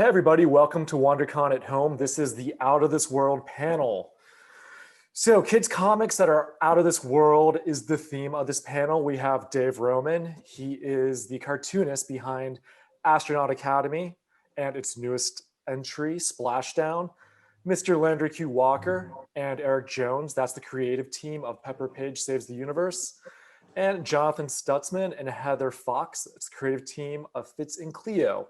Hey everybody, welcome to WonderCon at Home. This is the Out of This World panel. So kids comics that are out of this world is the theme of this panel. We have Dave Roman. He is the cartoonist behind Astronaut Academy and its newest entry, Splashdown. Mr. Landry Q Walker and Eric Jones, that's the creative team of Pepper Pig Saves the Universe. And Jonathan Stutzman and Heather Fox, it's the creative team of Fitz and Cleo.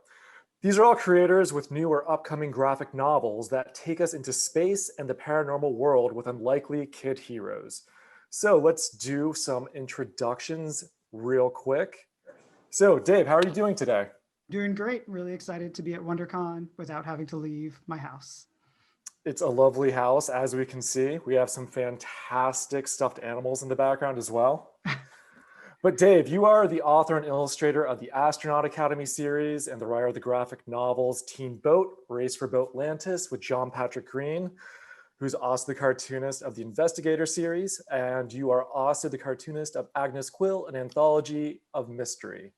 These are all creators with new or upcoming graphic novels that take us into space and the paranormal world with unlikely kid heroes. So let's do some introductions real quick. So Dave, how are you doing today? Doing great. Really excited to be at WonderCon without having to leave my house. It's a lovely house, as we can see. We have some fantastic stuffed animals in the background as well. But Dave, you are the author and illustrator of the Astronaut Academy series and the writer of the graphic novels Teen Boat, Race for Boatlantis with John Patrick Green, who's also the cartoonist of the Investigator series, and you are also the cartoonist of Agnes Quill, an anthology of mystery.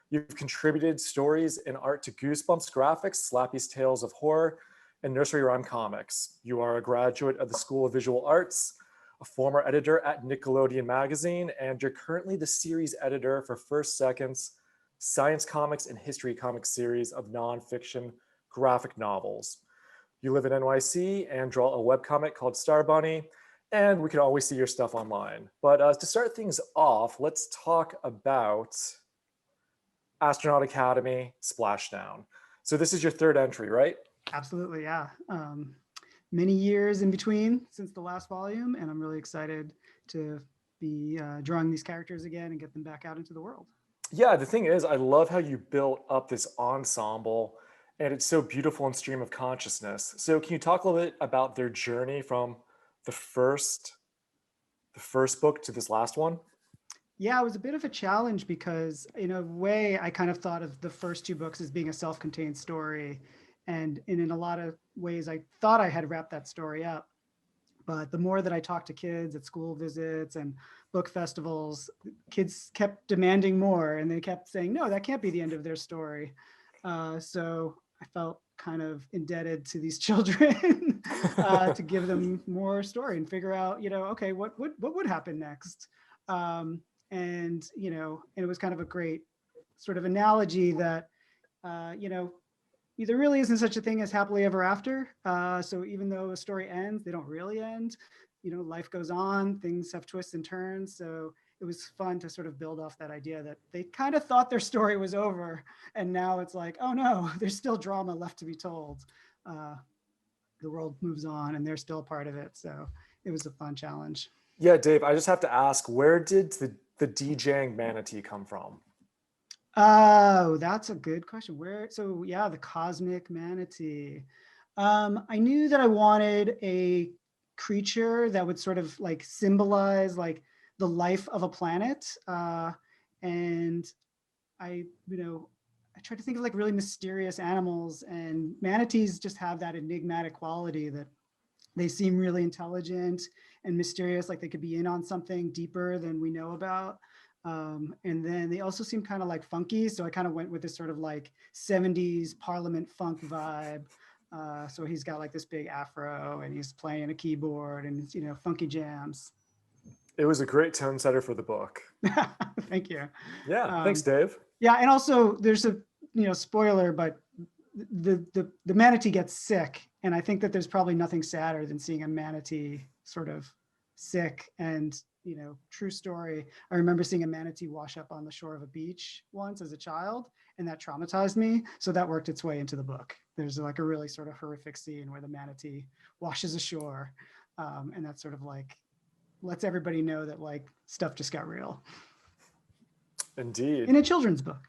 You've contributed stories and art to Goosebumps Graphics, Slappy's Tales of Horror, and Nursery Rhyme Comics. You are a graduate of the School of Visual Arts, a former editor at Nickelodeon Magazine, and you're currently the series editor for First Second's Science Comics and History Comics series of nonfiction graphic novels. You live in NYC and draw a webcomic called Star Bunny, and we can always see your stuff online. But to start things off, let's talk about Astronaut Academy Splashdown. So this is your third entry, right? Absolutely, yeah. Many years in between since the last volume, and I'm really excited to be drawing these characters again and get them back out into the world. Yeah, the thing is, I love how you built up this ensemble, and it's so beautiful in stream of consciousness. So can you talk a little bit about their journey from the first book to this last one? Yeah, it was a bit of a challenge because in a way, I kind of thought of the first two books as being a self-contained story. And in a lot of ways, I thought I had wrapped that story up. But the more that I talked to kids at school visits and book festivals, kids kept demanding more, and they kept saying, no, that can't be the end of their story. So I felt kind of indebted to these children to give them more story and figure out, okay, what would happen next? And it was kind of a great sort of analogy that, there really isn't such a thing as happily ever after. So even though a story ends, they don't really end. Life goes on, things have twists and turns. So it was fun to sort of build off that idea that they kind of thought their story was over. And now it's like, oh no, there's still drama left to be told. The world moves on and they're still a part of it. So it was a fun challenge. Yeah, Dave, I just have to ask, where did the DJing manatee come from? Oh, that's a good question. So yeah, the Cosmic Manatee. I knew that I wanted a creature that would sort of like symbolize like the life of a planet. And I tried to think of like really mysterious animals, and manatees just have that enigmatic quality that they seem really intelligent and mysterious, like they could be in on something deeper than we know about. And then they also seem kind of like funky. So I kind of went with this sort of like 70s Parliament funk vibe. So he's got like this big afro and he's playing a keyboard and it's, funky jams. It was a great tone setter for the book. Thank you. Yeah, thanks, Dave. Yeah, and also there's a spoiler, but the manatee gets sick, and I think that there's probably nothing sadder than seeing a manatee sort of sick. And true story, I remember seeing a manatee wash up on the shore of a beach once as a child, and that traumatized me. So that worked its way into the book. There's like a really sort of horrific scene where the manatee washes ashore, and that sort of like lets everybody know that like stuff just got real. Indeed. In a children's book.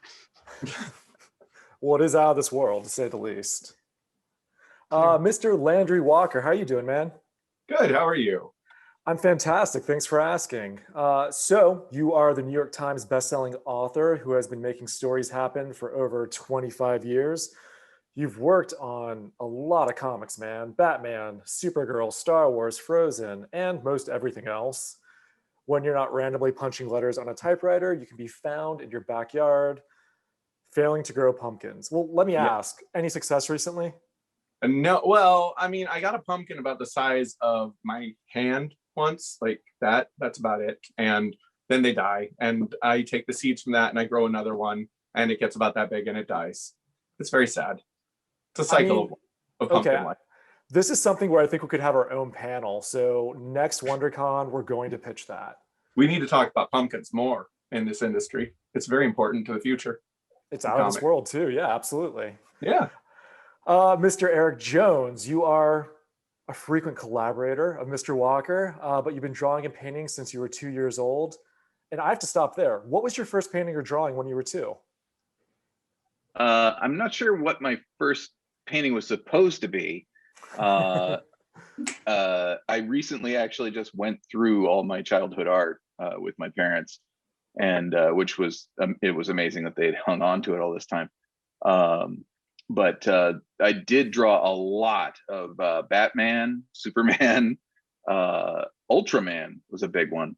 Well, it is out of this world, to say the least. Mr. Landry Walker, how are you doing, man? Good, how are you? I'm fantastic. Thanks for asking. So you are the New York Times bestselling author who has been making stories happen for over 25 years. You've worked on a lot of comics, man. Batman, Supergirl, Star Wars, Frozen, and most everything else. When you're not randomly punching letters on a typewriter, you can be found in your backyard, failing to grow pumpkins. Well, let me Yeah. ask, any success recently? No, well, I mean, I got a pumpkin about the size of my hand once, like that. That's about it. And then they die. And I take the seeds from that and I grow another one and it gets about that big and it dies. It's very sad. It's a cycle of pumpkin Okay. life. This is something where I think we could have our own panel. So next WonderCon, we're going to pitch that. We need to talk about pumpkins more in this industry. It's very important to the future. It's out of this world too. Yeah, absolutely. Yeah. Mr. Eric Jones, you are a frequent collaborator of Mr. Walker, but you've been drawing and painting since you were 2 years old. And I have to stop there. What was your first painting or drawing when you were 2? I'm not sure what my first painting was supposed to be. I recently actually just went through all my childhood art with my parents, and which was it was amazing that they'd hung on to it all this time. But I did draw a lot of Batman, Superman, Ultraman was a big one.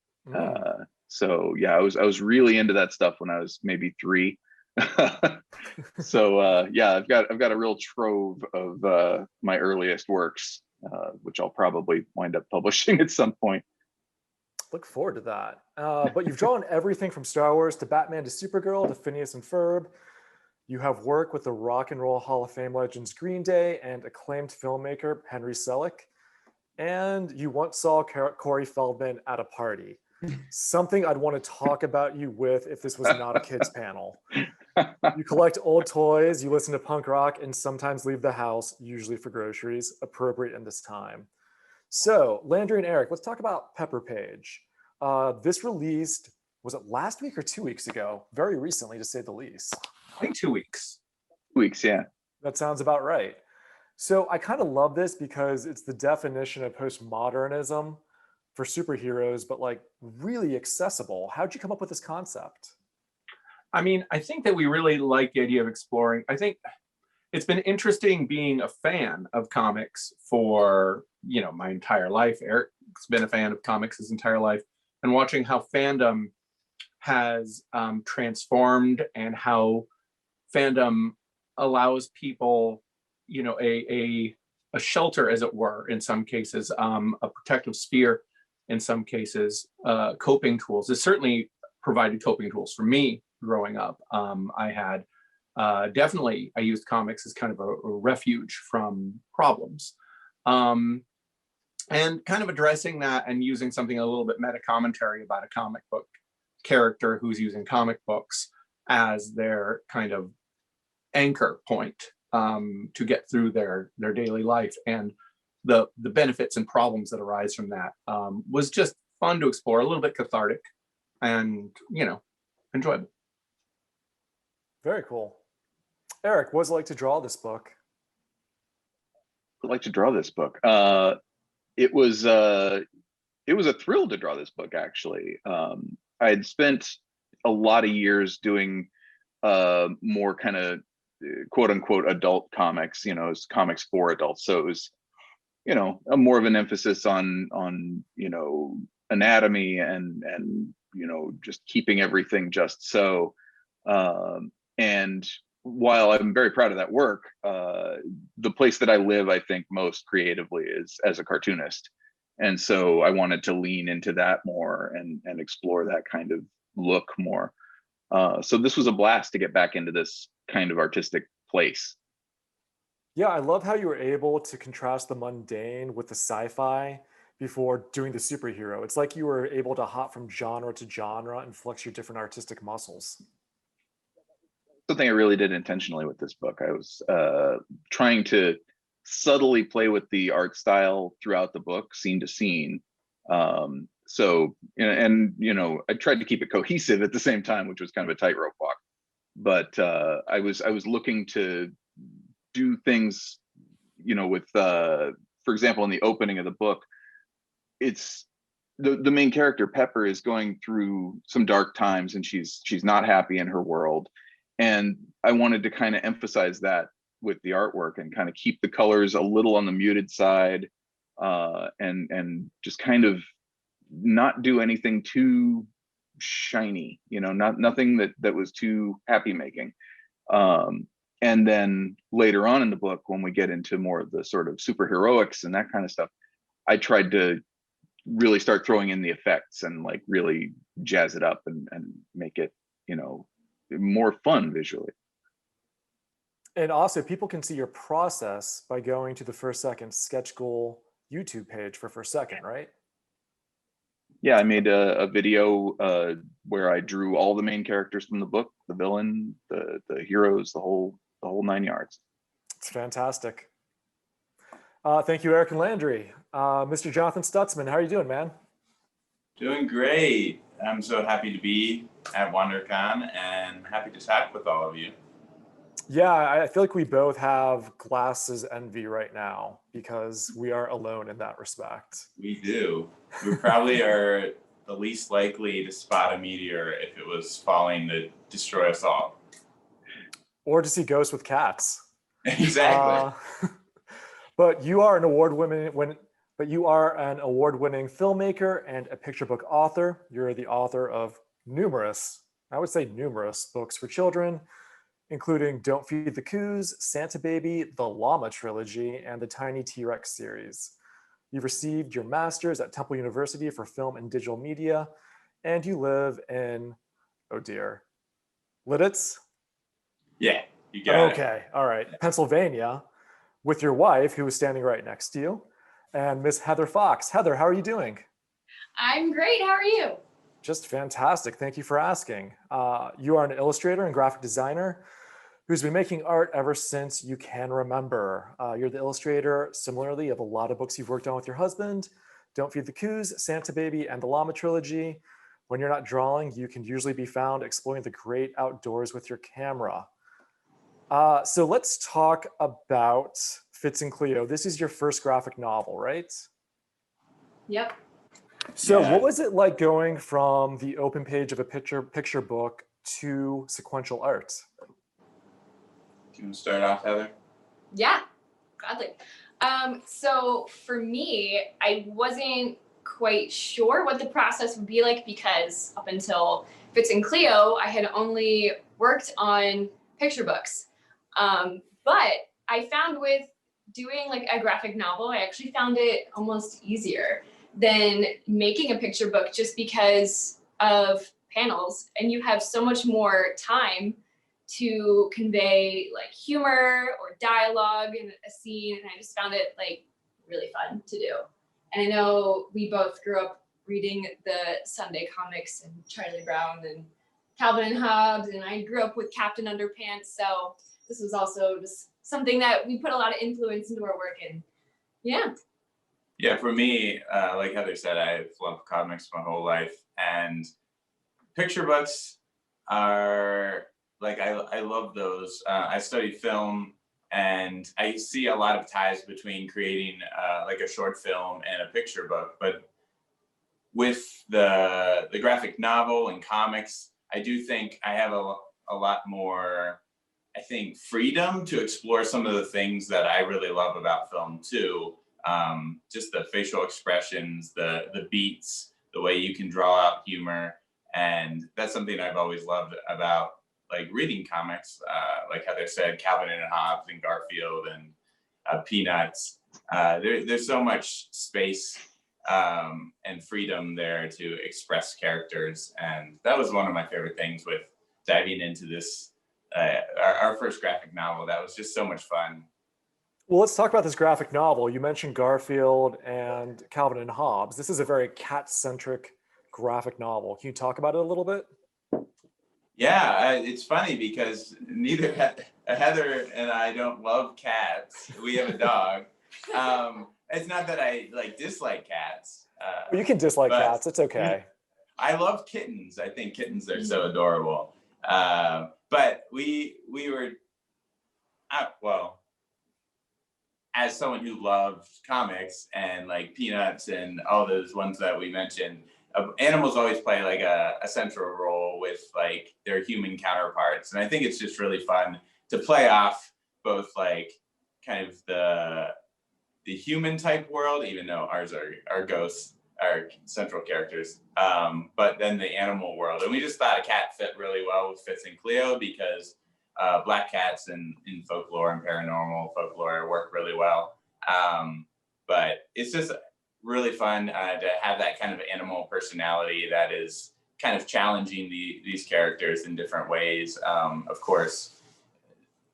So yeah, I was really into that stuff when I was maybe 3. So yeah, I've got a real trove of my earliest works, which I'll probably wind up publishing at some point. Look forward to that. But you've drawn everything from Star Wars to Batman to Supergirl to Phineas and Ferb. You have work with the Rock and Roll Hall of Fame legends Green Day and acclaimed filmmaker Henry Selick. And you once saw Corey Feldman at a party. Something I'd want to talk about you with if this was not a kids panel. You collect old toys, you listen to punk rock, and sometimes leave the house, usually for groceries, appropriate in this time. So, Landry and Eric, let's talk about Pepper Page. This released, was it last week or 2 weeks ago? Very recently, to say the least. I think 2 weeks. 2 weeks, yeah. That sounds about right. So I kind of love this because it's the definition of postmodernism for superheroes, but like really accessible. How'd you come up with this concept? I mean, I think that we really like the idea of exploring. I think it's been interesting being a fan of comics for, my entire life. Eric's been a fan of comics his entire life, and watching how fandom has transformed and how fandom allows people, a shelter, as it were, in some cases, a protective sphere, in some cases, coping tools. It certainly provided coping tools for me growing up. I had definitely, I used comics as kind of a refuge from problems. And kind of addressing that and using something a little bit meta commentary about a comic book character who's using comic books as their kind of anchor point to get through their daily life, and the benefits and problems that arise from that was just fun to explore, a little bit cathartic and enjoyable. Very cool. Eric, what was it like to draw this book? I'd like to draw this book. It was a thrill to draw this book, actually. I had spent a lot of years doing more kind of quote unquote adult comics, it's comics for adults. So it was, a more of an emphasis on anatomy and just keeping everything just so. And while I'm very proud of that work, the place that I live, I think, most creatively is as a cartoonist. And so I wanted to lean into that more and explore that kind of look more. So this was a blast to get back into this kind of artistic place. Yeah, I love how you were able to contrast the mundane with the sci-fi before doing the superhero. It's like you were able to hop from genre to genre and flex your different artistic muscles. Something I really did intentionally with this book. I was trying to subtly play with the art style throughout the book, scene to scene. So, I tried to keep it cohesive at the same time, which was kind of a tightrope walk. But I was looking to do things, with, for example, in the opening of the book, it's the main character, Pepper, is going through some dark times, and she's not happy in her world. And I wanted to kind of emphasize that with the artwork and kind of keep the colors a little on the muted side, and just kind of not do anything too shiny, nothing that was too happy making. And then later on in the book, when we get into more of the sort of superheroics and that kind of stuff, I tried to really start throwing in the effects and like really jazz it up and make it, you know, more fun visually. And also, people can see your process by going to the First Second Sketch Goal YouTube page for First Second, right? Yeah, I made a video where I drew all the main characters from the book, the villain, the heroes, the whole 9 yards. It's fantastic. Thank you, Eric and Landry. Mr. Jonathan Stutzman, how are you doing, man? Doing great. I'm so happy to be at WonderCon and happy to talk with all of you. Yeah, I feel like we both have glasses envy right now because we are alone in that respect. We do. We probably are the least likely to spot a meteor if it was falling to destroy us all. Or to see ghosts with cats. Exactly. But you are an award-winning filmmaker and a picture book author. You're the author of numerous books for children, including Don't Feed the Coos, Santa Baby, the Llama Trilogy, and the Tiny T-Rex series. You've received your master's at Temple University for film and digital media, and you live in, oh dear, Lidditz? Yeah, you got it. Okay, all right, Pennsylvania, with your wife, who is standing right next to you, and Miss Heather Fox. Heather, how are you doing? I'm great. How are you? Just fantastic. Thank you for asking. You are an illustrator and graphic designer who's been making art ever since you can remember. You're the illustrator, similarly, of a lot of books you've worked on with your husband, Don't Feed the Coos, Santa Baby, and the Llama Trilogy. When you're not drawing, you can usually be found exploring the great outdoors with your camera. So let's talk about Fitz and Cleo. This is your first graphic novel, right? Yep. So Yeah. what was it like going from the open page of a picture book to sequential art? Do you want to start off, Heather? Yeah, gladly. So for me, I wasn't quite sure what the process would be like because up until Fitz and Clio, I had only worked on picture books. But I found with doing like a graphic novel, I actually found it almost easier than making a picture book just because of panels, and you have so much more time to convey like humor or dialogue in a scene, and I just found it like really fun to do. And I know we both grew up reading the Sunday comics and Charlie Brown and Calvin and Hobbes, and I grew up with Captain Underpants, so this was also just something that we put a lot of influence into our work in. Yeah. Yeah, for me, like Heather said, I've loved comics my whole life, and picture books are like I love those. I studied film, and I see a lot of ties between creating like a short film and a picture book. But with the graphic novel and comics, I do think I have a lot more, I think, freedom to explore some of the things that I really love about film too. Just the facial expressions, the beats, the way you can draw out humor. And that's something I've always loved about like reading comics. Like Heather said, Calvin and Hobbes and Garfield and Peanuts. There's so much space and freedom there to express characters. And that was one of my favorite things with diving into this, our first graphic novel. That was just so much fun. Well, let's talk about this graphic novel. You mentioned Garfield and Calvin and Hobbes. This is a very cat-centric graphic novel. Can you talk about it a little bit? Yeah, it's funny because neither Heather and I don't love cats. We have a dog. It's not that I like dislike cats. You can dislike cats. It's okay. I love kittens. I think kittens are so adorable. But we were, well, as someone who loves comics and like Peanuts and all those ones that we mentioned, animals always play like a central role with like their human counterparts. And I think it's just really fun to play off both like kind of the human type world, even though ours are ghosts, our central characters, but then the animal world. And we just thought a cat fit really well with Fitz and Cleo because black cats in folklore and paranormal folklore work really well. But it's just really fun to have that kind of animal personality that is kind of challenging these characters in different ways. Of course,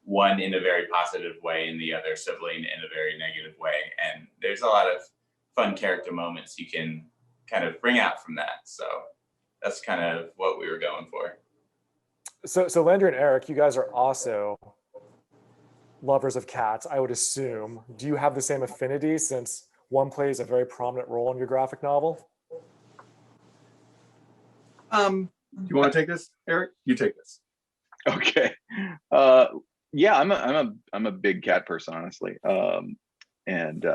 one in a very positive way and the other sibling in a very negative way. And there's a lot of fun character moments you can kind of bring out from that. So that's kind of what we were going for. So Landry and Eric, you guys are also lovers of cats, I would assume. Do you have the same affinity since one plays a very prominent role in your graphic novel? You want to take this, Eric? You take this. Okay. Yeah, I'm a big cat person, honestly. And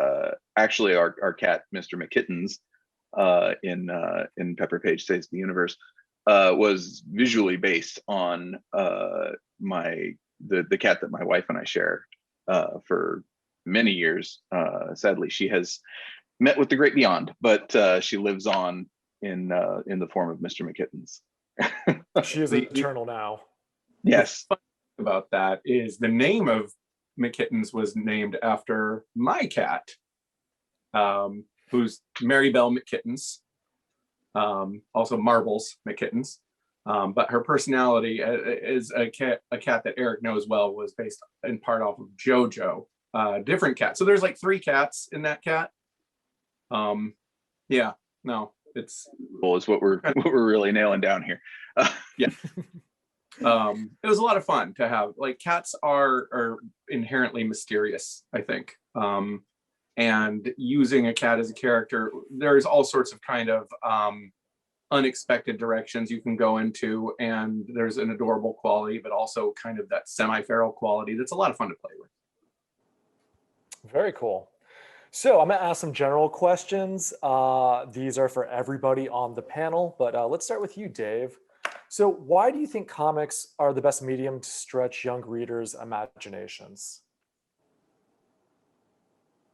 actually, our cat, Mr. McKittens, in Pepper Page Saves the Universe, was visually based on the cat that my wife and I share for many years. Sadly, she has met with the great beyond, but she lives on in the form of Mr. McKittens. She is eternal now. Yes. About that is the name of McKittens was named after my cat, who's Mary Bell McKittens, also Marbles McKittens. But her personality is a cat that Eric knows well, was based in part off of JoJo, different cat. So there's like 3 cats in that cat. Yeah, no, it's cool. Is what we're really nailing down here. Yeah. It was a lot of fun to have. Like, cats are inherently mysterious, I think. And using a cat as a character, there's all sorts of kind of unexpected directions you can go into, and there's an adorable quality, but also kind of that semi-feral quality that's a lot of fun to play with. Very cool. So I'm going to ask some general questions. These are for everybody on the panel, but let's start with you, Dave. So why do you think comics are the best medium to stretch young readers' imaginations?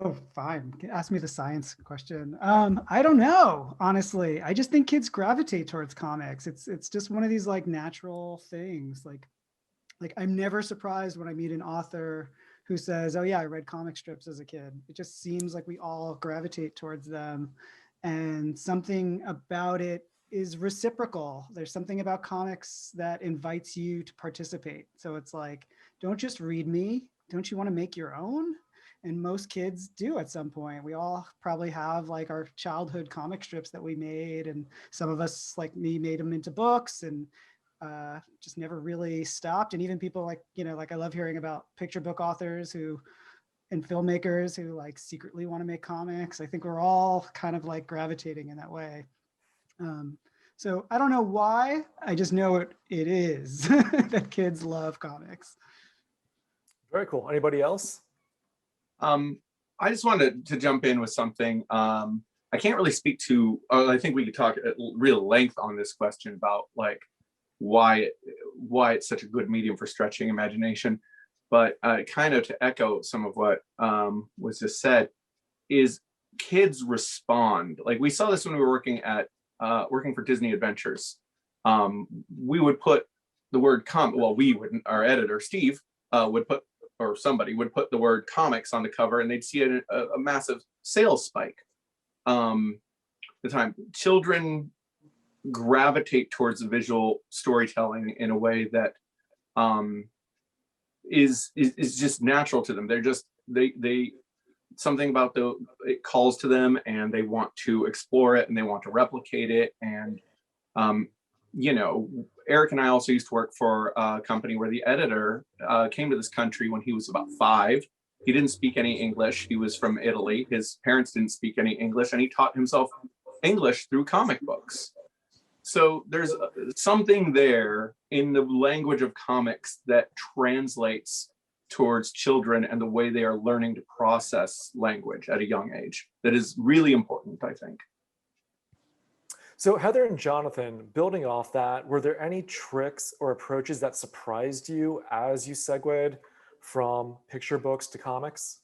Oh, fine. Ask me the science question. I don't know, honestly. I just think kids gravitate towards comics. It's just one of these like natural things. Like I'm never surprised when I meet an author who says, "Oh yeah, I read comic strips as a kid." It just seems like we all gravitate towards them, and something about it is reciprocal. There's something about comics that invites you to participate. So it's like, don't just read me. Don't you want to make your own? And most kids do at some point. We all probably have like our childhood comic strips that we made. And some of us, like me, made them into books and just never really stopped. And even people like, like I love hearing about picture book authors and filmmakers who like secretly want to make comics. I think we're all kind of like gravitating in that way. So I don't know why, I just know it is that kids love comics. Very cool. Anybody else? I just wanted to jump in with something. I can't really speak to, I think we could talk at real length on this question about like why it's such a good medium for stretching imagination. But kind of to echo some of what was just said, is kids respond. Like we saw this when we were working for Disney Adventures. We would put the word we wouldn't, our editor, Steve, would put, or somebody would put the word comics on the cover, and they'd see a massive sales spike. The time children gravitate towards the visual storytelling in a way that is just natural to them. They're just they something about it calls to them, and they want to explore it and they want to replicate it. And Eric and I also used to work for a company where the editor came to this country when he was about 5. He didn't speak any English. He was from Italy. His parents didn't speak any English, and he taught himself English through comic books. So there's something there in the language of comics that translates towards children and the way they are learning to process language at a young age that is really important, I think. So Heather and Jonathan, building off that, were there any tricks or approaches that surprised you as you segued from picture books to comics?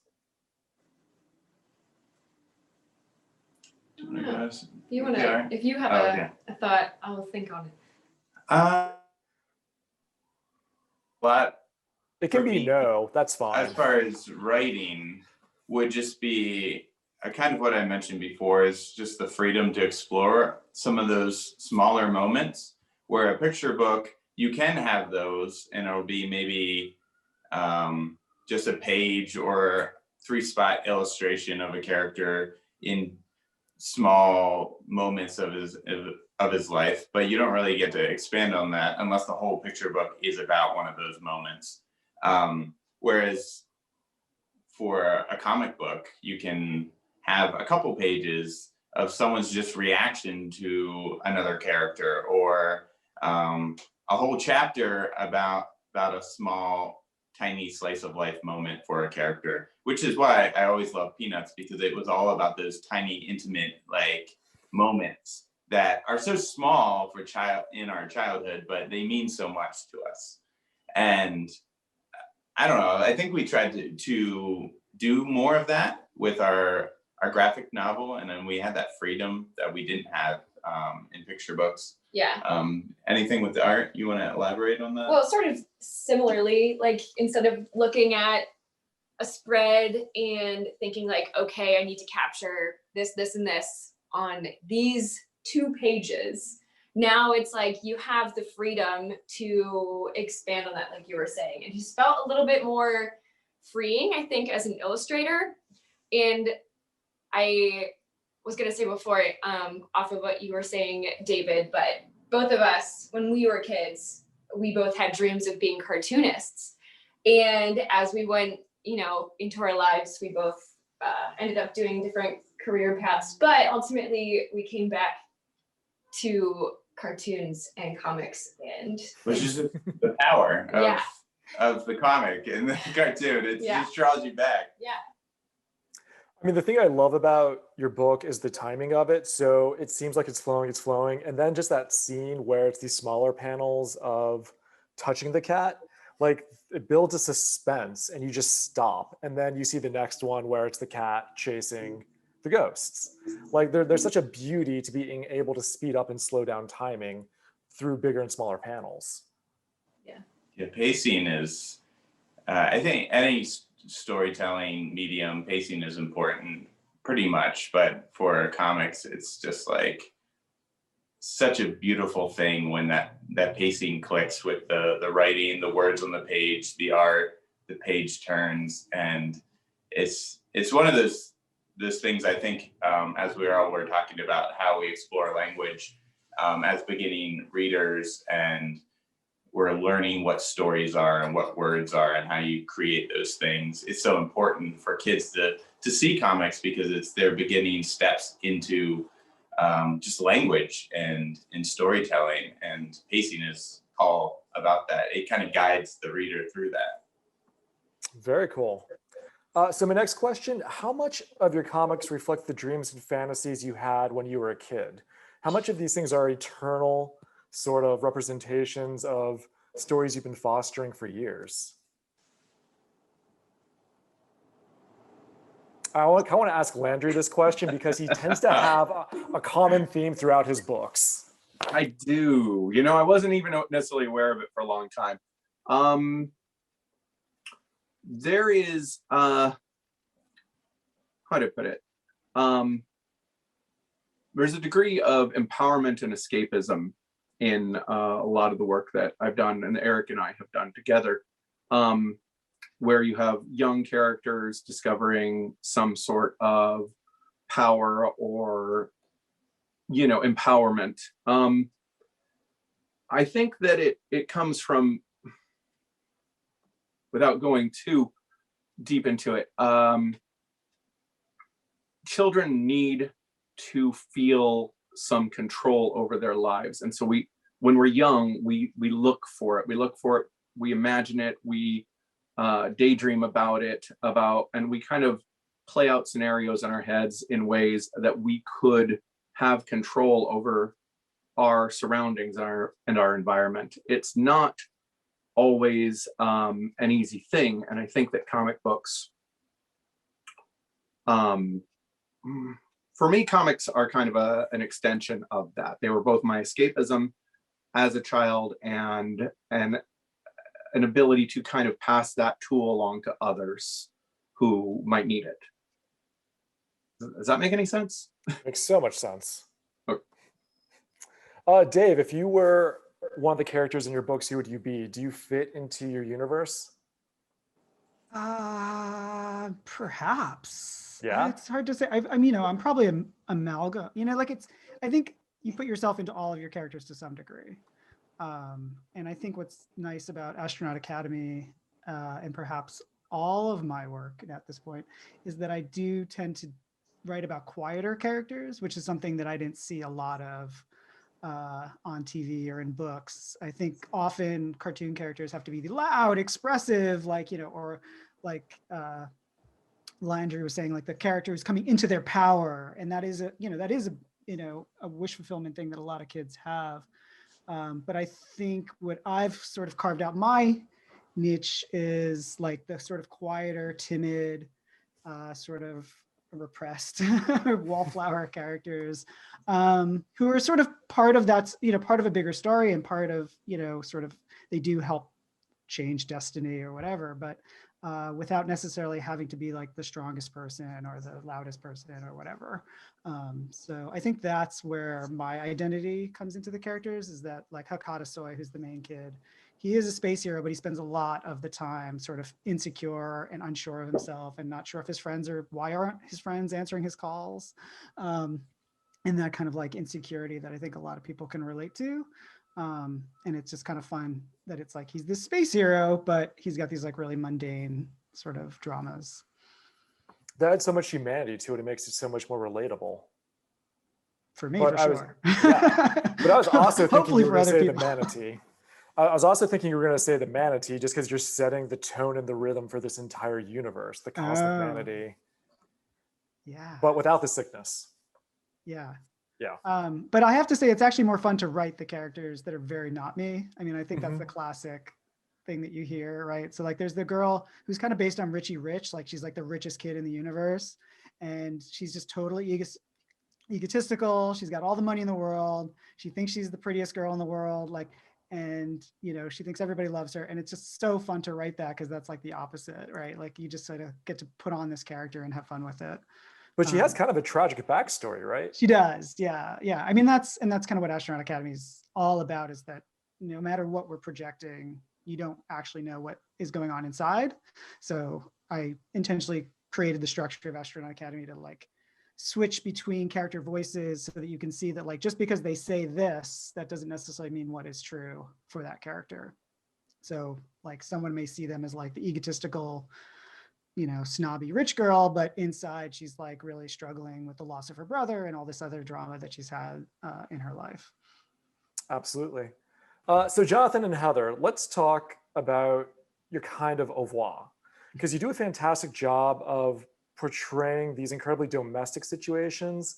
If you have a thought, I'll think on it. But It can For be me, no, that's as fine. far as writing, would just be kind of what I mentioned before, is just the freedom to explore some of those smaller moments, where a picture book, you can have those and it'll be maybe just a page or 3-spot illustration of a character in small moments of his life, but you don't really get to expand on that unless the whole picture book is about one of those moments. Whereas for a comic book, you can have a couple pages of someone's just reaction to another character, or a whole chapter about a small, tiny slice of life moment for a character, which is why I always love Peanuts, because it was all about those tiny, intimate, like, moments that are so small for in our childhood, but they mean so much to us. And I don't know, I think we tried to do more of that with our graphic novel, and then we had that freedom that we didn't have in picture books. Yeah. Anything with the art you want to elaborate on that? Well, sort of similarly, like, instead of looking at a spread and thinking like, okay, I need to capture this, this, and this on these 2 pages. Now it's like you have the freedom to expand on that, like you were saying. And just felt a little bit more freeing, I think, as an illustrator. And I was gonna say before, off of what you were saying, David, but both of us, when we were kids, we both had dreams of being cartoonists. And as we went, into our lives, we both ended up doing different career paths, but ultimately we came back to cartoons and comics, and which is the power of, Yeah. of the comic and the cartoon. It just draws you back. Yeah. I mean, the thing I love about your book is the timing of it. So it seems like it's flowing. And then just that scene where it's these smaller panels of touching the cat, like, it builds a suspense and you just stop. And then you see the next one where it's the cat chasing the ghosts. Like, there's such a beauty to being able to speed up and slow down timing through bigger and smaller panels. Yeah, pacing is, I think any storytelling medium, pacing is important pretty much, but for comics, it's just like such a beautiful thing when that pacing clicks with the writing, the words on the page, the art, the page turns, and it's one of those things, I think, as we were talking about how we explore language as beginning readers, and we're learning what stories are and what words are and how you create those things. It's so important for kids to see comics, because it's their beginning steps into just language and storytelling, and pacing is all about that. It kind of guides the reader through that. Very cool. So my next question, how much of your comics reflect the dreams and fantasies you had when you were a kid? How much of these things are eternal sort of representations of stories you've been fostering for years? I want to ask Landry this question because he tends to have a common theme throughout his books. I do. I wasn't even necessarily aware of it for a long time. There is, how to put it? There's a degree of empowerment and escapism in a lot of the work that I've done and Eric and I have done together, where you have young characters discovering some sort of power or, empowerment. I think that it comes from, without going too deep into it, children need to feel some control over their lives. And so when we're young, we look for it, we imagine it, we daydream about it, and we kind of play out scenarios in our heads in ways that we could have control over our surroundings and our environment. It's not always an easy thing. And I think that comic books, for me, comics are kind of an extension of that. They were both my escapism as a child and an ability to kind of pass that tool along to others who might need it. Does that make any sense? Makes so much sense. Okay. Dave, if you were one of the characters in your books, who would you be? Do you fit into your universe? Perhaps. Yeah. It's hard to say. I mean, I'm probably an amalgam. Like I think you put yourself into all of your characters to some degree. And I think what's nice about Astronaut Academy, and perhaps all of my work at this point, is that I do tend to write about quieter characters, which is something that I didn't see a lot of on TV or in books. I think often cartoon characters have to be loud, expressive, or like Landry was saying, like the character is coming into their power, and that is a wish fulfillment thing that a lot of kids have. But I think what I've sort of carved out my niche is like the sort of quieter, timid, sort of repressed wallflower characters, who are sort of part of that, part of a bigger story, and part of, sort of, they do help change destiny or whatever, but without necessarily having to be like the strongest person or the loudest person or whatever. So I think that's where my identity comes into the characters, is that like Hakata Soy, who's the main kid, he is a space hero, but he spends a lot of the time sort of insecure and unsure of himself and not sure if his friends why aren't his friends answering his calls? And that kind of like insecurity that I think a lot of people can relate to. And it's just kind of fun that it's like he's this space hero, but he's got these like really mundane sort of dramas. That adds so much humanity to it. It makes it so much more relatable. For me, But for sure. But I was also thinking Hopefully you were for going to other say the people. manatee. I was also thinking you were going to say the manatee, just because you're setting the tone and the rhythm for this entire universe, the Cosmic Manatee. Yeah. But without the sickness. Yeah. Yeah. But I have to say, it's actually more fun to write the characters that are very not me. I mean, I think that's the classic thing that you hear, right? So like there's the girl who's kind of based on Richie Rich, like she's like the richest kid in the universe, and she's just totally egotistical. She's got all the money in the world. She thinks she's the prettiest girl in the world, and she thinks everybody loves her, and it's just so fun to write that, because that's like the opposite, right? Like you just sort of get to put on this character and have fun with it. But she has kind of a tragic backstory, right? She does, yeah. I mean, that's kind of what Astronaut Academy is all about, is that no matter what we're projecting, you don't actually know what is going on inside. So I intentionally created the structure of Astronaut Academy to like switch between character voices, so that you can see that like just because they say this, that doesn't necessarily mean what is true for that character. So like someone may see them as like the egotistical, snobby rich girl, but inside she's like really struggling with the loss of her brother and all this other drama that she's had in her life. Absolutely. So Jonathan and Heather, let's talk about your kind of au revoir, because you do a fantastic job of portraying these incredibly domestic situations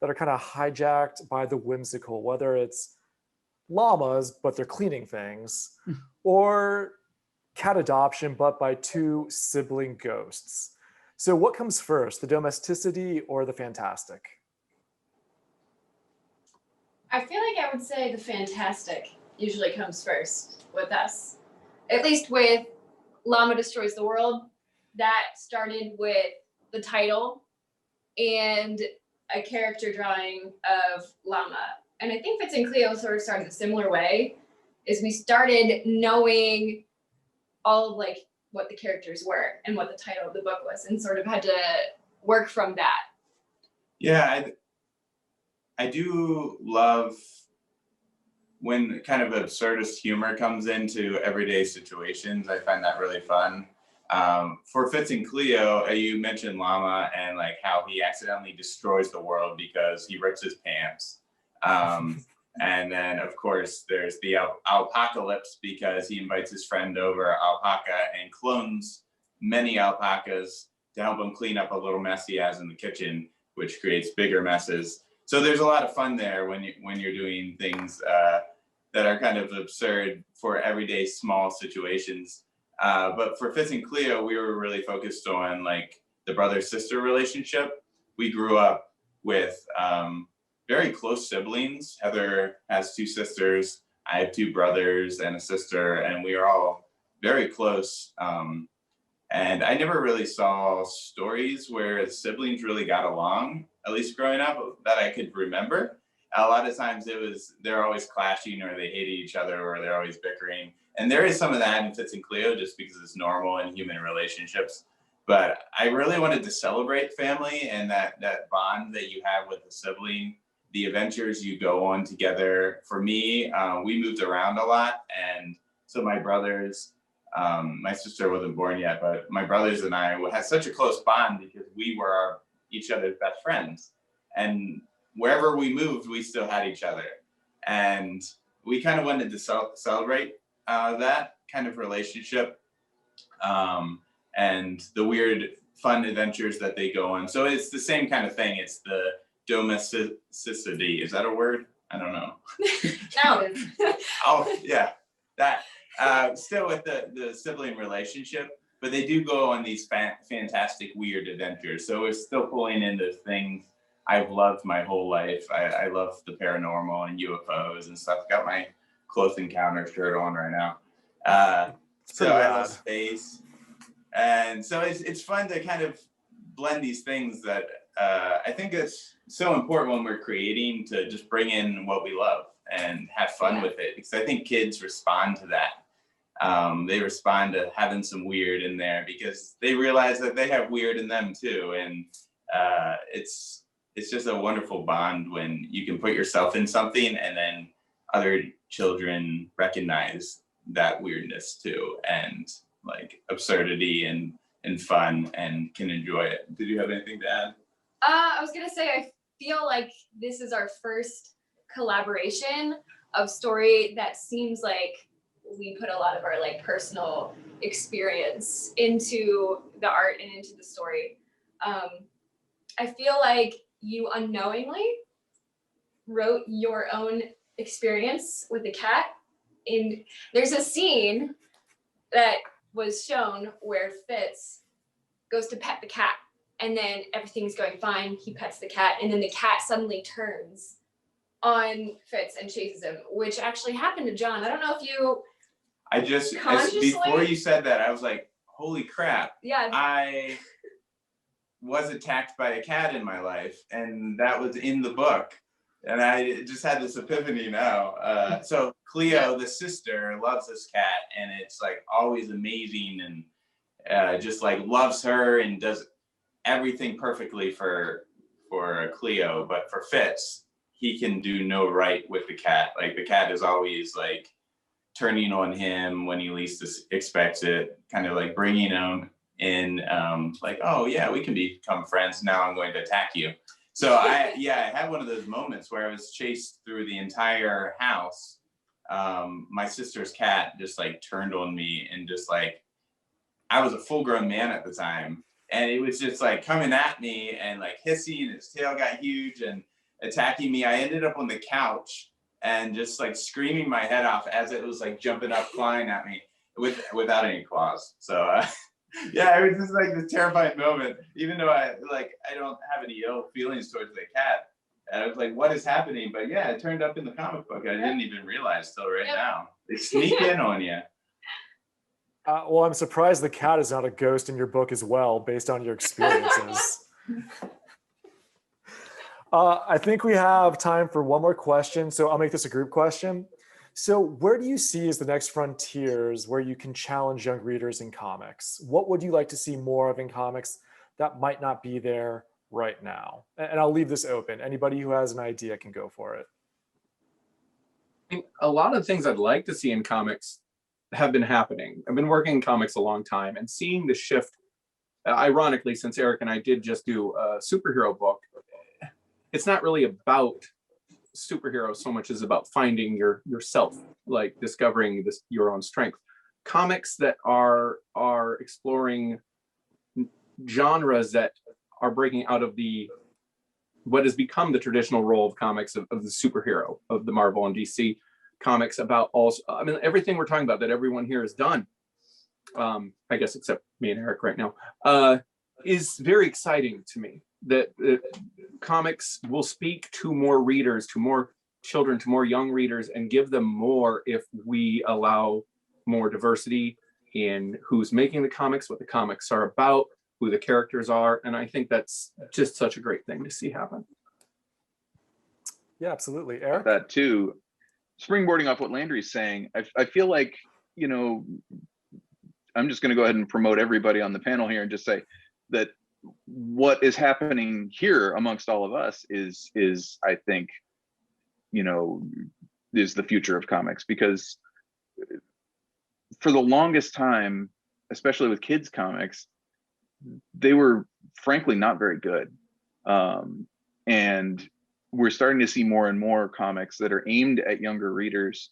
that are kind of hijacked by the whimsical, whether it's llamas, but they're cleaning things, or cat adoption, but by two sibling ghosts. So what comes first, the domesticity or the fantastic? I feel like I would say the fantastic usually comes first with us. At least with Llama Destroys the World, that started with the title and a character drawing of Llama. And I think Fitz and Cleo sort of started a similar way, is we started knowing all of like what the characters were and what the title of the book was, and sort of had to work from that. Yeah, I do love when kind of absurdist humor comes into everyday situations. I find that really fun. For Fitz and Cleo, you mentioned Llama and like how he accidentally destroys the world because he rips his pants. And then, of course, there's the alpacalypse, because he invites his friend over, Alpaca, and clones many alpacas to help him clean up a little mess he has in the kitchen, which creates bigger messes. So there's a lot of fun there when you're doing things that are kind of absurd for everyday small situations. But for Fitz and Cleo, we were really focused on like the brother-sister relationship. We grew up with very close siblings. Heather has two sisters. I have two brothers and a sister, and we are all very close. And I never really saw stories where siblings really got along, at least growing up, that I could remember. A lot of times they're always clashing, or they hated each other, or they're always bickering. And there is some of that in Fitz and Cleo, just because it's normal in human relationships. But I really wanted to celebrate family and that bond that you have with a sibling, the adventures you go on together. For me, we moved around a lot. And so my brothers, my sister wasn't born yet, but my brothers and I had such a close bond because we were each other's best friends. And wherever we moved, we still had each other. And we kind of wanted to celebrate that kind of relationship and the weird, fun adventures that they go on. So it's the same kind of thing. It's the domesticity. Is that a word? I don't know. No. Oh, yeah. That. Still with the sibling relationship, but they do go on these fantastic, weird adventures. So we're still pulling into things I've loved my whole life. I love the paranormal and UFOs and stuff. Got my Close Encounter shirt on right now. So I love space. And so it's fun to kind of blend these things that I think it's so important when we're creating, to just bring in what we love and have fun with it. Because I think kids respond to that. They respond to having some weird in there because they realize that they have weird in them too. And it's just a wonderful bond when you can put yourself in something and then other children recognize that weirdness too, and like absurdity and fun, and can enjoy it. Did you have anything to add? I was gonna say, I feel like this is our first collaboration of story that seems like we put a lot of our like personal experience into the art and into the story. I feel like you unknowingly wrote your own experience with the cat. And there's a scene that was shown where Fitz goes to pet the cat, and then everything's going fine. He pets the cat, and then the cat suddenly turns on Fitz and chases him, which actually happened to John. I don't know if you before you said that, I was like, holy crap. Yeah. I was attacked by a cat in my life, and that was in the book. And I just had this epiphany now. So Cleo, the sister, loves this cat, and it's like always amazing, and just like loves her and does everything perfectly for Cleo. But for Fitz, he can do no right with the cat. Like the cat is always like turning on him when he least expects it, kind of like bringing him in, like, oh yeah, we can become friends. Now I'm going to attack you. So I had one of those moments where I was chased through the entire house. My sister's cat just like turned on me, and just like, I was a full grown man at the time, and it was just like coming at me and like hissing, and its tail got huge and attacking me. I ended up on the couch and just like screaming my head off as it was like jumping up, flying at me without any claws. So yeah, it was just like this terrifying moment, even though I don't have any ill feelings towards the cat. And I was like, what is happening? But yeah, it turned up in the comic book. I didn't even realize till right now. They sneak in on you. Well, I'm surprised the cat is not a ghost in your book as well, based on your experiences. I think we have time for one more question, so I'll make this a group question. So where do you see as the next frontiers where you can challenge young readers in comics? What would you like to see more of in comics that might not be there right now? And I'll leave this open. Anybody who has an idea can go for it. I mean, a lot of things I'd like to see in comics have been happening. I've been working in comics a long time, and seeing the shift, ironically, since Eric and I did just do a superhero book, it's not really about superheroes so much as about finding yourself, like discovering your own strength. Comics that are exploring genres that are breaking out of what has become the traditional role of comics of the superhero, of the Marvel and DC comics, about also, I mean, everything we're talking about that everyone here has done, I guess except me and Eric right now, is very exciting to me. That comics will speak to more readers, to more children, to more young readers, and give them more if we allow more diversity in who's making the comics, what the comics are about, who the characters are. And I think that's just such a great thing to see happen. Yeah, absolutely. Eric? That too, springboarding off what Landry's saying, I feel like, you know, I'm just going to go ahead and promote everybody on the panel here and just say that what is happening here amongst all of us is I think, you know, is the future of comics, because for the longest time, especially with kids comics, they were frankly not very good. And we're starting to see more and more comics that are aimed at younger readers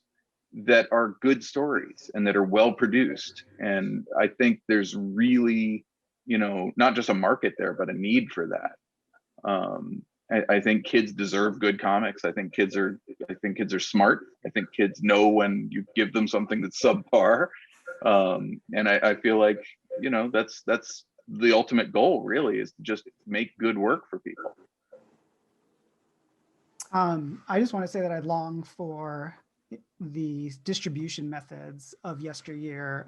that are good stories and that are well produced. And I think there's really, you know, not just a market there, but a need for that. I think kids deserve good comics. I think kids are smart. I think kids know when you give them something that's subpar. And I feel like, you know, that's the ultimate goal, really, is to just make good work for people. I just want to say that I long for the distribution methods of yesteryear.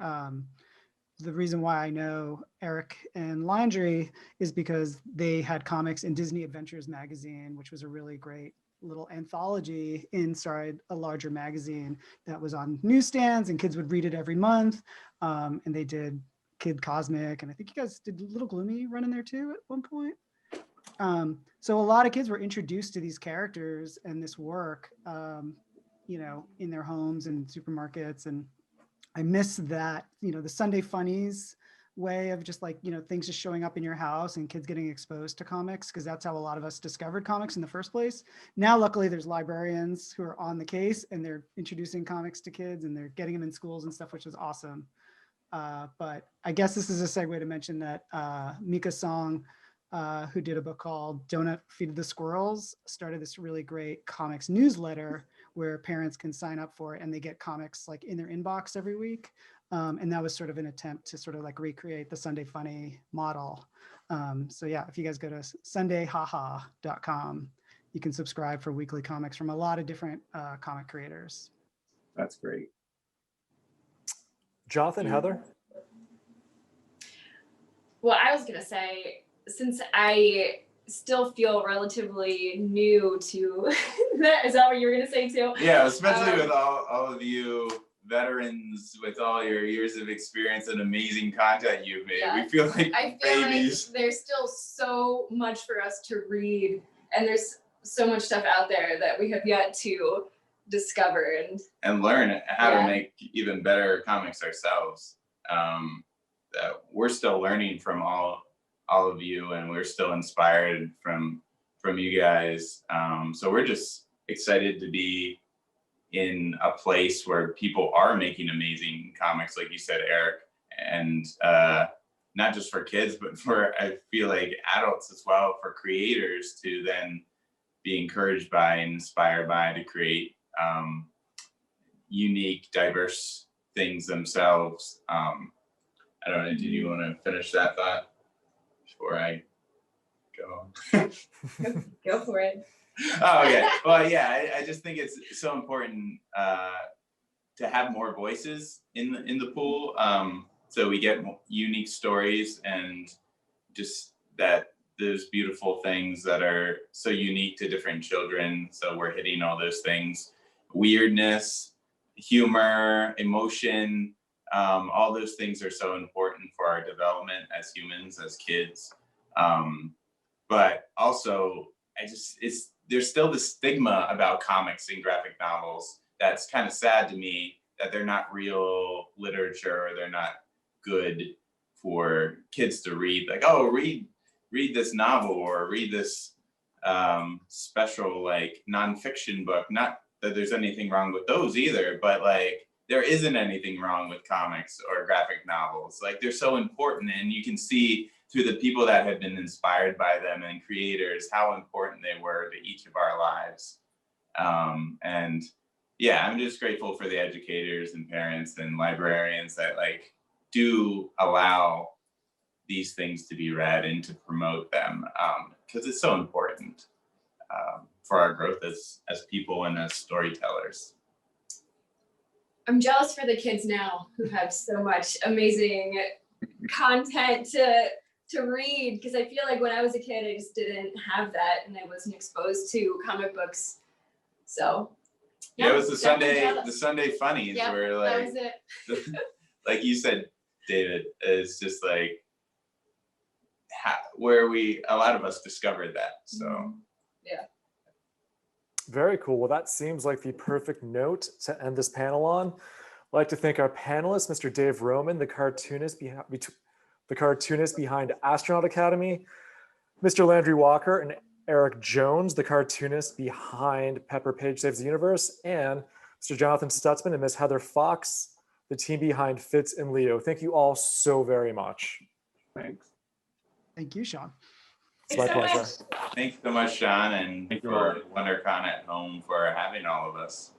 The reason why I know Eric and Landry is because they had comics in Disney Adventures magazine, which was a really great little anthology inside a larger magazine that was on newsstands, and kids would read it every month. And they did Kid Cosmic, and I think you guys did Little Gloomy run in there too at one point. So a lot of kids were introduced to these characters and this work, you know, in their homes and supermarkets. And I miss that, you know, the Sunday funnies way of just like, you know, things just showing up in your house and kids getting exposed to comics, because that's how a lot of us discovered comics in the first place. Now, luckily, there's librarians who are on the case and they're introducing comics to kids and they're getting them in schools and stuff, which is awesome. But I guess this is a segue to mention that Mika Song, who did a book called Donut Feed the Squirrels, started this really great comics newsletter where parents can sign up for it and they get comics like in their inbox every week. And that was sort of an attempt to sort of like recreate the Sunday Funny model. So yeah, if you guys go to sundayhaha.com, you can subscribe for weekly comics from a lot of different comic creators. That's great. Jonathan, Heather? Well, I was going to say, since I still feel relatively new to that, is that what you were going to say too? Yeah, especially with all of you veterans with all your years of experience and amazing content you've made. Yeah. We feel like I feel babies. like there's still so much for us to read, and there's so much stuff out there that we have yet to discover and learn how Yeah. to make even better comics ourselves. That we're still learning from all of you, and we're still inspired from you guys. So we're just excited to be in a place where people are making amazing comics, like you said, Eric, and not just for kids, but for, I feel like, adults as well, for creators to then be encouraged by and inspired by to create unique, diverse things themselves. I don't know, did you want to finish that thought before I go? Go for it. Oh, okay. Well, yeah, I just think it's so important to have more voices in the pool, so we get unique stories and just that those beautiful things that are so unique to different children. So we're hitting all those things: weirdness, humor, emotion. All those things are so important for our development as humans, as kids. But also, there's still the stigma about comics and graphic novels that's kind of sad to me, that they're not real literature, or they're not good for kids to read. Like, oh, read this novel, or read this special like nonfiction book. Not that there's anything wrong with those either, but like there isn't anything wrong with comics or graphic novels. Like, they're so important, and you can see through the people that have been inspired by them and creators how important they were to each of our lives. And yeah, I'm just grateful for the educators and parents and librarians that like do allow these things to be read and to promote them, because it's so important for our growth as people and as storytellers. I'm jealous for the kids now who have so much amazing content to read, because I feel like when I was a kid, I just didn't have that, and I wasn't exposed to comic books. So Yeah, it was the definitely Sunday jealous. funnies Yep, where that like was it. like you said, David, it's just like where a lot of us discovered that. So Very cool. Well, that seems like the perfect note to end this panel on. I'd like to thank our panelists, Mr. Dave Roman, the cartoonist behind Astronaut Academy, Mr. Landry Walker, and Eric Jones, the cartoonist behind Pepper Page Saves the Universe, and Mr. Jonathan Stutzman and Miss Heather Fox, the team behind Fitz and Leo. Thank you all so very much. Thanks. Thank you, Sean. It's my pleasure. thanks so much, Sean, and Thank you for all. WonderCon at home for having all of us.